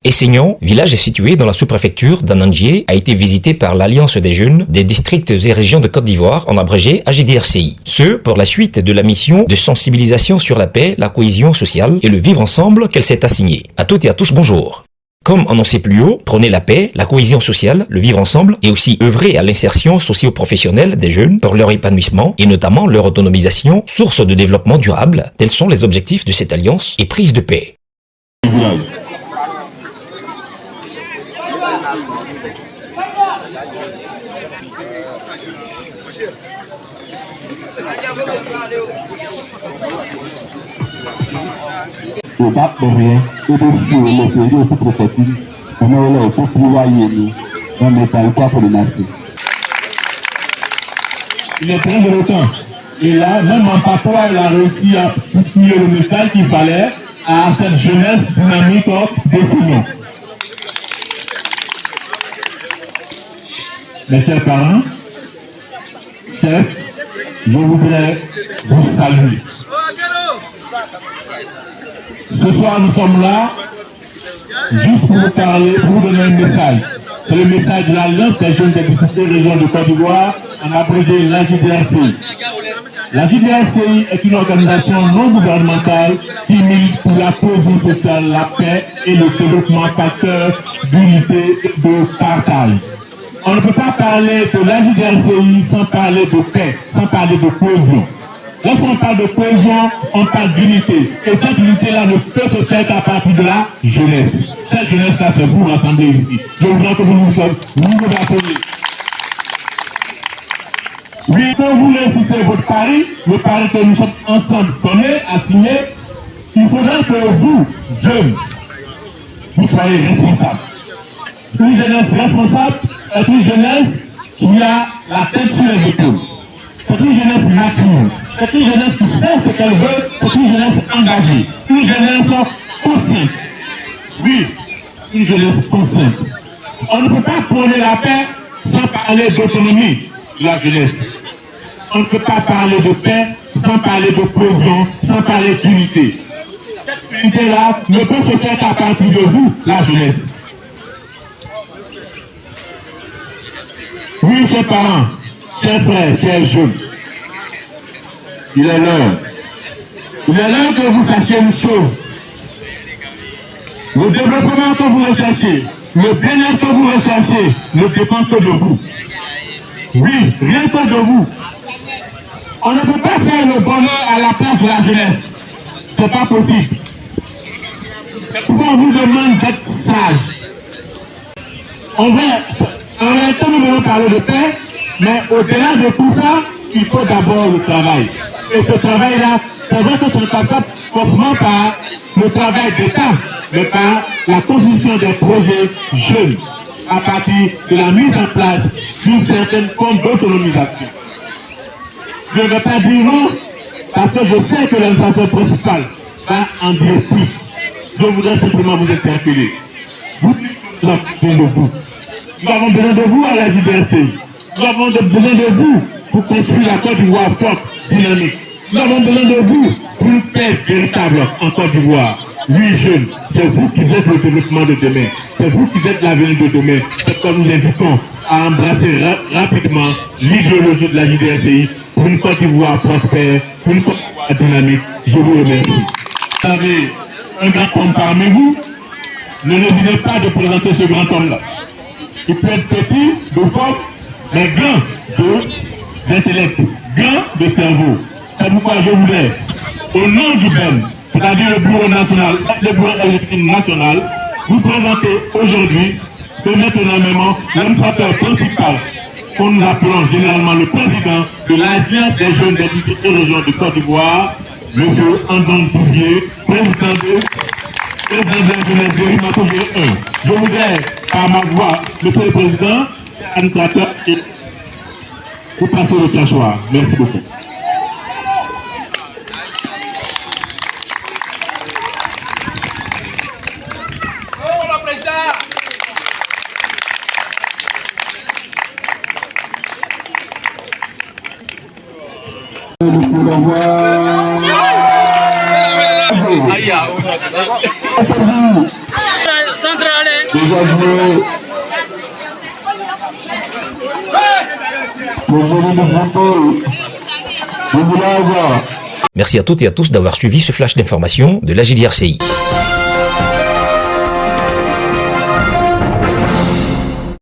Essignon, village situé dans la sous-préfecture d'Anandié, a été visité par l'Alliance des jeunes des districts et régions de Côte d'Ivoire, en abrégé AJDRCI. Ce, pour la suite de la mission de sensibilisation sur la paix, la cohésion sociale et le vivre ensemble qu'elle s'est assignée. À toutes et à tous, bonjour. Comme annoncé plus haut, prôner la paix, la cohésion sociale, le vivre ensemble et aussi œuvrer à l'insertion socio-professionnelle des jeunes pour leur épanouissement et notamment leur autonomisation, source de développement durable, tels sont les objectifs de cette alliance et prise de paix. Le pape de rien, et de fuir les pays de toute protéine, on est là pour travailler dans le territoire pour le marché. Il est très reluctant. Et là, même en patois, il a réussi à signer le message qu'il fallait à cette jeunesse dynamique d'Essignon. Mes chers parents, chefs, je voudrais vous saluer. Ce soir, nous sommes là juste pour vous parler, pour vous donner un message. C'est le message de l'Alliance des jeunes des différentes régions de Côte d'Ivoire, en abrégé l'AJDRCI. L'AJDRCI est une organisation non gouvernementale qui milite pour la cohésion sociale, la paix et le développement facteur d'unité et de partage. On ne peut pas parler de l'AJDRCI sans parler de paix, sans parler de cohésion. Lorsqu'on parle de cohésion, on parle d'unité. Et cette unité-là ne peut se faire qu'à partir de la jeunesse. Cette jeunesse-là, c'est vous rassemblés ici. Je voudrais que vous vous appeliez. Oui, quand vous réussissez votre pari, le pari que nous sommes ensemble donnés, assignés, il faudra que vous, jeunes, vous soyez responsables. Une jeunesse responsable est une jeunesse qui a la tête sur les épaules. C'est une jeunesse mature. C'est une jeunesse qui sait ce qu'elle veut. C'est une jeunesse engagée. Une jeunesse consciente. Oui, une jeunesse consciente. On ne peut pas prôner la paix sans parler d'autonomie de la jeunesse. On ne peut pas parler de paix sans parler de cohésion, sans parler d'unité. Cette unité-là ne peut se faire qu'à partir de vous, la jeunesse. Oui, chers parents, chers frères, chers jeunes, il est l'heure. Il est l'heure que vous sachiez une chose. Le développement que vous recherchez, le bien-être que vous recherchez, ne dépend que de vous. Oui, rien que de vous. On ne peut pas faire le bonheur à la place de la jeunesse. Ce n'est pas possible. C'est pourquoi on vous demande d'être sage. En réalité, nous allons parler de paix, mais au-delà de tout ça, il faut d'abord le travail. Et ce travail-là, c'est vrai que ce ne passe pas forcément par le travail d'État, mais par la constitution des projets jeunes, à partir de la mise en place d'une certaine forme d'autonomisation. Je ne vais pas dire non, parce que je sais que l'infraction principale va en dire plus. Je voudrais simplement vous interpeller. Vous avons besoin de vous. Nous avons besoin de vous à la JDRCI. Nous avons besoin de vous pour construire la Côte d'Ivoire forte, dynamique. Nous avons besoin de vous pour une paix véritable en Côte d'Ivoire. Oui, jeunes, c'est vous qui êtes le développement de demain. C'est vous qui êtes l'avenir de demain. C'est comme nous invitons à embrasser rapidement l'idéologie de la JDRCI pour une Côte d'Ivoire prospère, pour une Côte d'Ivoire dynamique. Je vous remercie. Vous avez un grand homme parmi vous. Ne n'hésitez pas de présenter ce grand homme-là. Il peut être petit, de forme, mais grand d'intellect, grand de cerveau. C'est pourquoi je voudrais, au nom du BEN, c'est-à-dire le Bureau national, le Bureau exécutif national, vous présenter aujourd'hui, de mettre nommément l'administrateur principal, qu'on nous appelons généralement le président de l'Alliance des jeunes des différentes régions de Côte d'Ivoire, M. Andon Touvier, président de Je voudrais, par ma voix, Monsieur le Président, administrateur, vous passez le cachoir. Merci beaucoup. Central. déjà joué le jeu de football. Je voulais avoir. Merci à toutes et à tous d'avoir suivi ce flash d'information de la JDRCI.